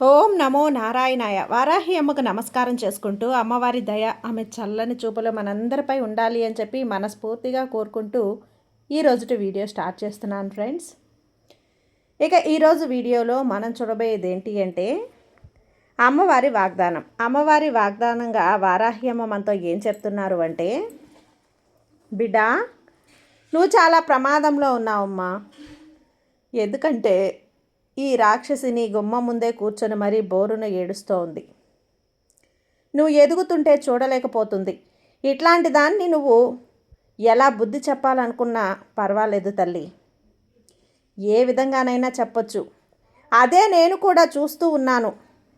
ఓం నమో నారాయణాయ. వారాహి అమ్మకు నమస్కారం చేసుకుంటూ అమ్మవారి దయ ఆమె చల్లని చూపులు మనందరిపై ఉండాలి అని చెప్పి మనస్ఫూర్తిగా కోరుకుంటూ ఈరోజుటి వీడియో స్టార్ట్ చేస్తున్నాను ఫ్రెండ్స్. ఇక ఈరోజు వీడియోలో మనం చూడబోయేది ఏంటి అంటే అమ్మవారి వాగ్దానం. అమ్మవారి వాగ్దానంగా వారాహి అమ్మ మనతో ఏం చెప్తున్నారు అంటే, బిడ్డ నువ్వు చాలా ప్రమాదంలో ఉన్నావమ్మా. ఎందుకంటే ఈ రాక్షసిని గుమ్మ ముందే కూర్చొని మరీ బోరున ఏడుస్తోంది. నువ్వు ఎదుగుతుంటే చూడలేకపోతుంది. ఇట్లాంటి దాన్ని నువ్వు ఎలా బుద్ధి చెప్పాలనుకున్నా పర్వాలేదు తల్లి, ఏ విధంగానైనా చెప్పొచ్చు. అదే నేను కూడా చూస్తూ ఉన్నాను.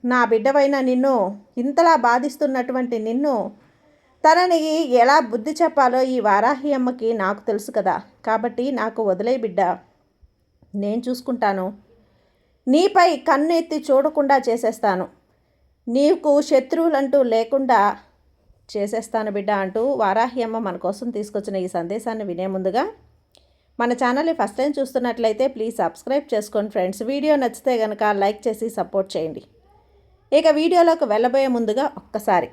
నా బిడ్డవైన నిన్ను ఇంతలా బాధిస్తున్నటువంటి నిన్ను తనని ఎలా బుద్ధి చెప్పాలో ఈ వారాహి అమ్మకి నాకు తెలుసు కదా. కాబట్టి నాకు వదిలే బిడ్డ, నేను చూసుకుంటాను. నీపై కన్ను ఎత్తి చూడకుండా చేసేస్తాను. నీకు శత్రువులంటూ లేకుండా చేసేస్తాను బిడ్డ అంటూ వారాహి అమ్మ మన కోసం తీసుకొచ్చిన ఈ సందేశాన్ని వినే ముందుగా మన ఛానల్ని ఫస్ట్ టైం చూస్తున్నట్లయితే ప్లీజ్ సబ్స్క్రైబ్ చేసుకోండి ఫ్రెండ్స్. వీడియో నచ్చితే కనుక లైక్ చేసి సపోర్ట్ చేయండి. ఇక వీడియోలోకి వెళ్ళబోయే ముందుగా ఒక్కసారి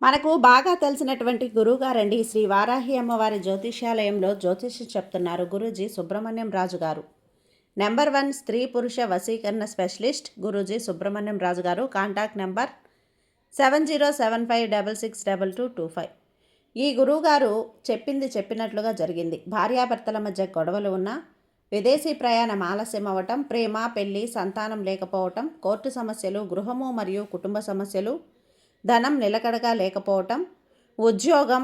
మనకు బాగా తెలిసినటువంటి గురువుగారండి శ్రీ వారాహి అమ్మవారి జ్యోతిష్యాలయంలో జ్యోతిష్యం చెప్తున్నారు గురూజీ సుబ్రహ్మణ్యం రాజు గారు. నెంబర్ 1 స్త్రీ పురుష వశీకరణ స్పెషలిస్ట్ గురూజీ సుబ్రహ్మణ్యం రాజు గారు. Contact number 7075662225. ఈ గురువుగారు చెప్పింది చెప్పినట్లుగా జరిగింది. భార్యాభర్తల మధ్య గొడవలు ఉన్నా, విదేశీ ప్రయాణం ఆలస్యం అవ్వటం, ప్రేమ పెళ్లి సంతానం లేకపోవటం, కోర్టు సమస్యలు, గృహము మరియు కుటుంబ సమస్యలు, ధనం నిలకడగా లేకపోవటం, ఉద్యోగం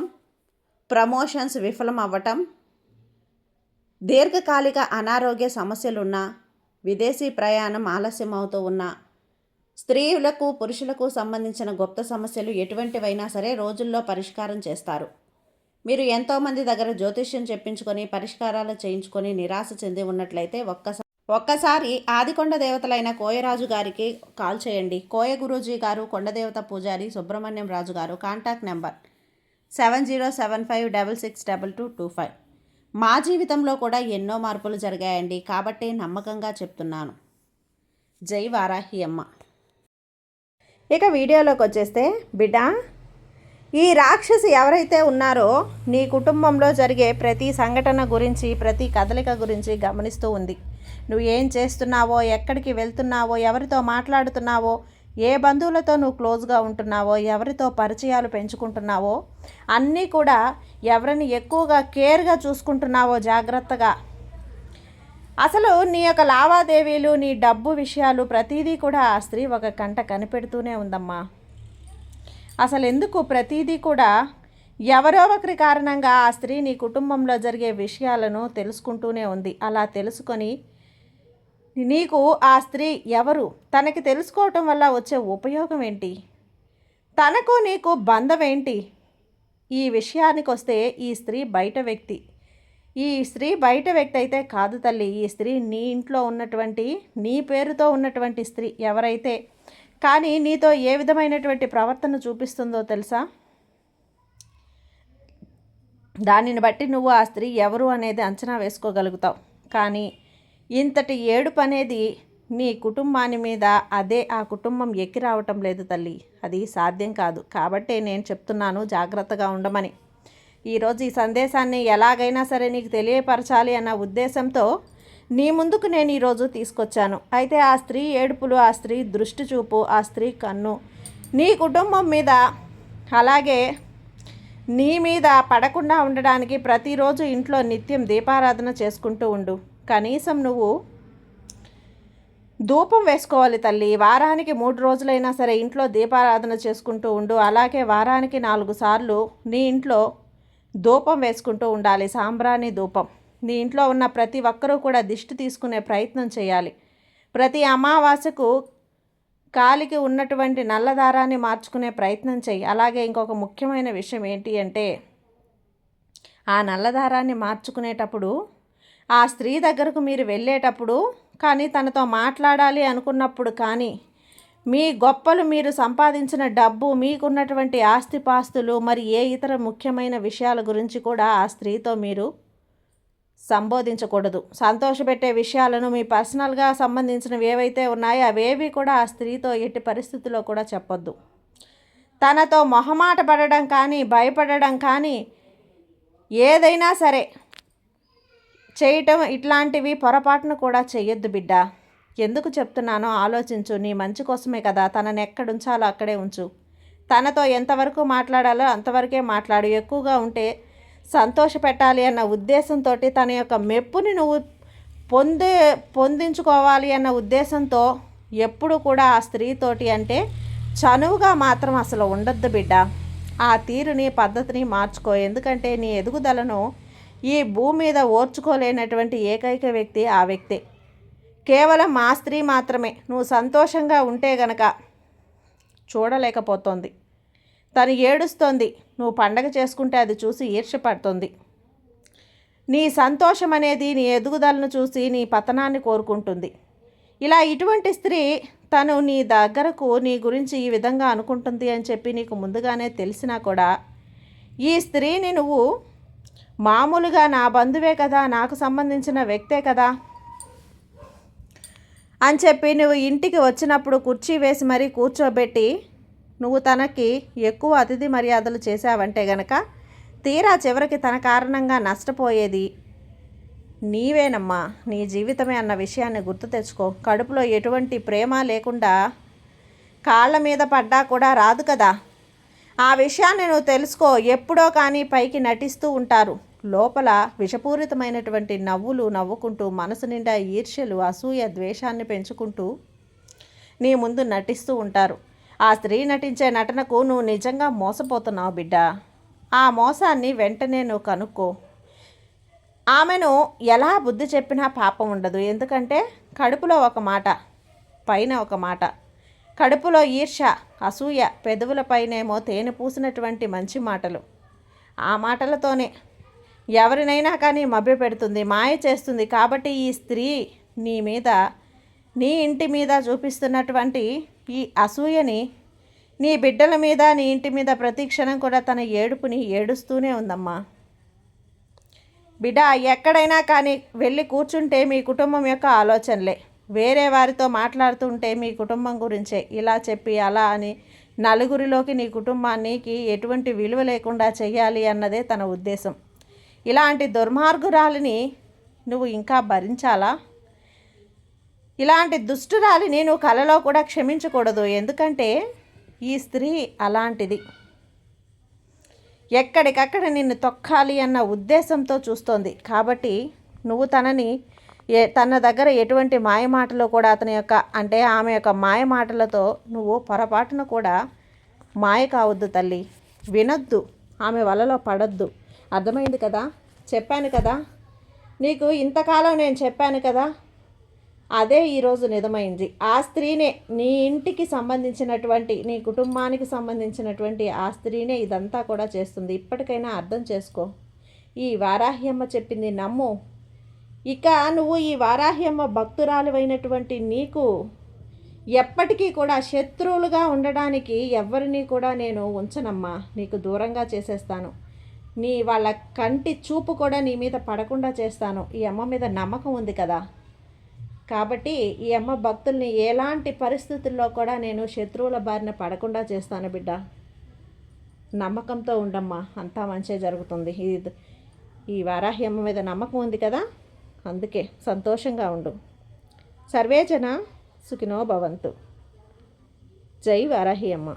ప్రమోషన్స్ విఫలం అవ్వటం, దీర్ఘకాలిక అనారోగ్య సమస్యలున్నా, విదేశీ ప్రయాణం ఆలస్యం అవుతూ ఉన్న, స్త్రీలకు పురుషులకు సంబంధించిన గుప్త సమస్యలు ఎటువంటివైనా సరే రోజుల్లో పరిష్కారం చేస్తారు. మీరు ఎంతోమంది దగ్గర జ్యోతిష్యం చెప్పించుకొని పరిష్కారాలు చేయించుకొని నిరాశ చెంది ఉన్నట్లయితే ఒక్కసారి ఆదికొండ దేవతలైన కోయరాజు గారికి కాల్ చేయండి. కోయ గురూజీ గారు, కొండదేవత పూజారి సుబ్రహ్మణ్యం రాజు గారు. Contact number 7075662225. మా జీవితంలో కూడా ఎన్నో మార్పులు జరిగాయండి, కాబట్టి నమ్మకంగా చెప్తున్నాను. జై వారాహి అమ్మ. ఇక వీడియోలోకి వచ్చేస్తే, బిడ్డ ఈ రాక్షసి ఎవరైతే ఉన్నారో నీ కుటుంబంలో జరిగే ప్రతి సంఘటన గురించి, ప్రతి కదలిక గురించి గమనిస్తూ ఉంది. నువ్వు ఏం చేస్తున్నావో, ఎక్కడికి వెళ్తున్నావో, ఎవరితో మాట్లాడుతున్నావో, ఏ బంధువులతో నువ్వు క్లోజ్గా ఉంటున్నావో, ఎవరితో పరిచయాలు పెంచుకుంటున్నావో, అన్నీ కూడా ఎవరిని ఎక్కువగా కేర్గా చూసుకుంటున్నావో జాగ్రత్తగా, అసలు నీ యొక్క లావాదేవీలు, నీ డబ్బు విషయాలు ప్రతీదీ కూడా ఆ స్త్రీ ఒక కంట కనిపెడుతూనే ఉందమ్మా. అసలు ఎందుకు ప్రతీదీ కూడా ఎవరో ఒకరి కారణంగా ఆ స్త్రీ నీ కుటుంబంలో జరిగే విషయాలను తెలుసుకుంటూనే ఉంది. అలా తెలుసుకొని నీకు ఆ స్త్రీ ఎవరు, తనకి తెలుసుకోవటం వల్ల వచ్చే ఉపయోగం ఏంటి, తనకు నీకు బంధం ఏంటి, ఈ విషయానికి వస్తే ఈ స్త్రీ బయట వ్యక్తి. ఈ స్త్రీ బయట వ్యక్తి అయితే కాదు తల్లి. ఈ స్త్రీ నీ ఇంట్లో ఉన్నటువంటి, నీ పేరుతో ఉన్నటువంటి స్త్రీ ఎవరైతే, కానీ నీతో ఏ విధమైనటువంటి ప్రవర్తన చూపిస్తుందో తెలుసా? దానిని బట్టి నువ్వు ఆ స్త్రీ ఎవరు అనేది అంచనా వేసుకోగలుగుతావు. కానీ ఇంతటి ఏడుపు అనేది నీ కుటుంబాన్ని మీద, అదే ఆ కుటుంబం ఎక్కి రావటం లేదు తల్లి. అది సాధ్యం కాదు. కాబట్టే నేను చెప్తున్నాను జాగ్రత్తగా ఉండమని. ఈరోజు ఈ సందేశాన్ని ఎలాగైనా సరే నీకు తెలియపరచాలి అన్న ఉద్దేశంతో నీ ముందుకు నేను ఈరోజు తీసుకొచ్చాను. అయితే ఆ స్త్రీ ఏడుపులు, ఆ స్త్రీ దృష్టి చూపు, ఆ స్త్రీ కన్ను నీ కుటుంబం మీద, అలాగే నీ మీద పడకుండా ఉండడానికి ప్రతిరోజు ఇంట్లో నిత్యం దీపారాధన చేసుకుంటూ ఉండు. కనీసం నువ్వు ధూపం వేసుకోవాలి తల్లి. వారానికి 3 రోజులైనా సరే ఇంట్లో దీపారాధన చేసుకుంటూ ఉండు. అలాగే వారానికి 4 సార్లు నీ ఇంట్లో ధూపం వేసుకుంటూ ఉండాలి, సాంబ్రాణి ధూపం. నీ ఇంట్లో ఉన్న ప్రతి ఒక్కరూ కూడా దిష్టి తీసుకునే ప్రయత్నం చేయాలి. ప్రతి అమావాస్యకు కాలికి ఉన్నటువంటి నల్లదారాన్ని మార్చుకునే ప్రయత్నం చేయి. అలాగే ఇంకొక ముఖ్యమైన విషయం ఏంటి అంటే, ఆ నల్లదారాన్ని మార్చుకునేటప్పుడు ఆ స్త్రీ దగ్గరకు మీరు వెళ్ళేటప్పుడు కానీ, తనతో మాట్లాడాలి అనుకున్నప్పుడు కానీ, మీ గొప్పలు, మీరు సంపాదించిన డబ్బు, మీకున్నటువంటి ఆస్తిపాస్తులు, మరి ఏ ఇతర ముఖ్యమైన విషయాల గురించి కూడా ఆ స్త్రీతో మీరు సంబోధించకూడదు. సంతోషపెట్టే విషయాలను మీ పర్సనల్గా సంబంధించినవి ఏవైతే ఉన్నాయో అవేవి కూడా ఆ స్త్రీతో ఎట్టి పరిస్థితుల్లో కూడా చెప్పొద్దు. తనతో మొహమాట పడడం కానీ, భయపడడం కానీ, ఏదైనా సరే చేయటం ఇట్లాంటివి పొరపాటును కూడా చెయ్యొద్దు బిడ్డ. ఎందుకు చెప్తున్నానో ఆలోచించు. నీ మంచి కోసమే కదా. తనని ఎక్కడుంచాలో అక్కడే ఉంచు. తనతో ఎంతవరకు మాట్లాడాలో అంతవరకే మాట్లాడు. ఎక్కువగా ఉంటే సంతోషపెట్టాలి అన్న ఉద్దేశంతో, తన యొక్క మెప్పుని నువ్వు పొందించుకోవాలి అన్న ఉద్దేశంతో ఎప్పుడు కూడా ఆ స్త్రీతోటి అంటే చనువుగా మాత్రం అసలు ఉండొద్దు బిడ్డ. ఆ తీరుని పద్ధతిని మార్చుకో. ఎందుకంటే నీ ఎదుగుదలను ఈ భూమి మీద ఓర్చుకోలేనటువంటి ఏకైక వ్యక్తి ఆ వ్యక్తే. కేవలం ఆ స్త్రీ మాత్రమే నువ్వు సంతోషంగా ఉంటే గనక చూడలేకపోతోంది. తను ఏడుస్తోంది, నువ్వు పండగ చేసుకుంటే అది చూసి ఈర్ష్యపడుతుంది. నీ సంతోషం అనేది నీ ఎదుగుదలను చూసి నీ పతనాన్ని కోరుకుంటుంది. ఇలా ఇటువంటి స్త్రీ తను నీ దగ్గరకు నీ గురించి ఈ విధంగా అనుకుంటుంది అని చెప్పి నీకు ముందుగానే తెలిసినా కూడా ఈ స్త్రీని నువ్వు మామూలుగా నా బంధువే కదా, నాకు సంబంధించిన వ్యక్తే కదా అని చెప్పి నువ్వు ఇంటికి వచ్చినప్పుడు కుర్చీ వేసి మరీ కూర్చోబెట్టి నువ్వు తనకి ఎక్కువ అతిథి మర్యాదలు చేశావంటే గనక తీరా చివరికి తన కారణంగా నష్టపోయేది నీవేనమ్మా, నీ జీవితమే అన్న విషయాన్ని గుర్తు తెచ్చుకో. కడుపులో ఎటువంటి ప్రేమ లేకుండా కాళ్ళ మీద పడ్డా కూడా రాదు కదా. ఆ విషయాన్ని నువ్వు తెలుసుకో. ఎప్పుడో కానీ పైకి నటిస్తూ ఉంటారు, లోపల విషపూరితమైనటువంటి నవ్వులు నవ్వుకుంటూ మనసు నిండా ఈర్ష్యలు, అసూయ, ద్వేషాన్ని పెంచుకుంటూ నీ ముందు నటిస్తూ ఉంటారు. ఆ స్త్రీ నటించే నటనకు నువ్వు నిజంగా మోసపోతున్నావు బిడ్డ. ఆ మోసాన్ని వెంటనే నువ్వు కనుక్కో. ఆమెను ఎలా బుద్ధి చెప్పినా పాపం ఉండదు. ఎందుకంటే కడుపులో ఒక మాట, పైన ఒక మాట. కడుపులో ఈర్ష్య, అసూయ, పెదవులపైనేమో తేనె పూసినటువంటి మంచి మాటలు. ఆ మాటలతోనే ఎవరినైనా కానీ మభ్యపెడుతుంది, మాయ చేస్తుంది. కాబట్టి ఈ స్త్రీ నీ మీద, నీ ఇంటి మీద చూపిస్తున్నటువంటి ఈ అసూయని నీ బిడ్డల మీద, నీ ఇంటి మీద ప్రతి క్షణం కూడా తన ఏడుపుని ఏడుస్తూనే ఉందమ్మా. బిడ్డ, ఎక్కడైనా కానీ వెళ్ళి కూర్చుంటే మీ కుటుంబం యొక్క ఆలోచనలే. వేరే వారితో మాట్లాడుతుంటే మీ కుటుంబం గురించే. ఇలా చెప్పి అలా అని నలుగురిలోకి నీ కుటుంబానికి ఎటువంటి విలువ లేకుండా చెయ్యాలి అన్నదే తన ఉద్దేశం. ఇలాంటి దుర్మార్గురాలిని నువ్వు ఇంకా భరించాలా? ఇలాంటి దుష్టురాలిని నువ్వు కలలో కూడా క్షమించకూడదు. ఎందుకంటే ఈ స్త్రీ అలాంటిది. ఎక్కడికక్కడ నిన్ను తొక్కాలి అన్న ఉద్దేశంతో చూస్తోంది. కాబట్టి నువ్వు తనని తన దగ్గర ఎటువంటి మాయమాటలో కూడా అతని యొక్క అంటే ఆమె యొక్క మాయమాటలతో నువ్వు పొరపాటున కూడా మాయ కావద్దు తల్లి. వినొద్దు, ఆమె వలలో పడొద్దు. అర్థమైంది కదా? చెప్పాను కదా నీకు, ఇంతకాలం నేను చెప్పాను కదా, అదే ఈరోజు నిజమైంది. ఆ స్త్రీనే నీ ఇంటికి సంబంధించినటువంటి, నీ కుటుంబానికి సంబంధించినటువంటి ఆ స్త్రీనే ఇదంతా కూడా చేస్తుంది. ఇప్పటికైనా అర్థం చేసుకో. ఈ వారాహ్యమ్మ చెప్పింది నమ్ము. ఇక నువ్వు ఈ వారాహ్యమ్మ భక్తురాలువైనటువంటి నీకు ఎప్పటికీ కూడా శత్రువులుగా ఉండడానికి ఎవరిని కూడా నేను ఉంచనమ్మా. నీకు దూరంగా చేసేస్తాను. వాళ్ళ కంటి చూపు కూడా నీ మీద పడకుండా చేస్తాను. ఈ అమ్మ మీద నమ్మకం ఉంది కదా. కాబట్టి ఈ అమ్మ భక్తుల్ని ఎలాంటి పరిస్థితుల్లో కూడా నేను శత్రువుల బారిన పడకుండా చేస్తాను బిడ్డ. నమ్మకంతో ఉండమ్మా, అంతా మంచిగా జరుగుతుంది. ఈ వారాహి అమ్మ మీద నమ్మకం ఉంది కదా, అందుకే సంతోషంగా ఉండు. సర్వేజన సుఖినో భవంతు. జై వారాహి అమ్మ.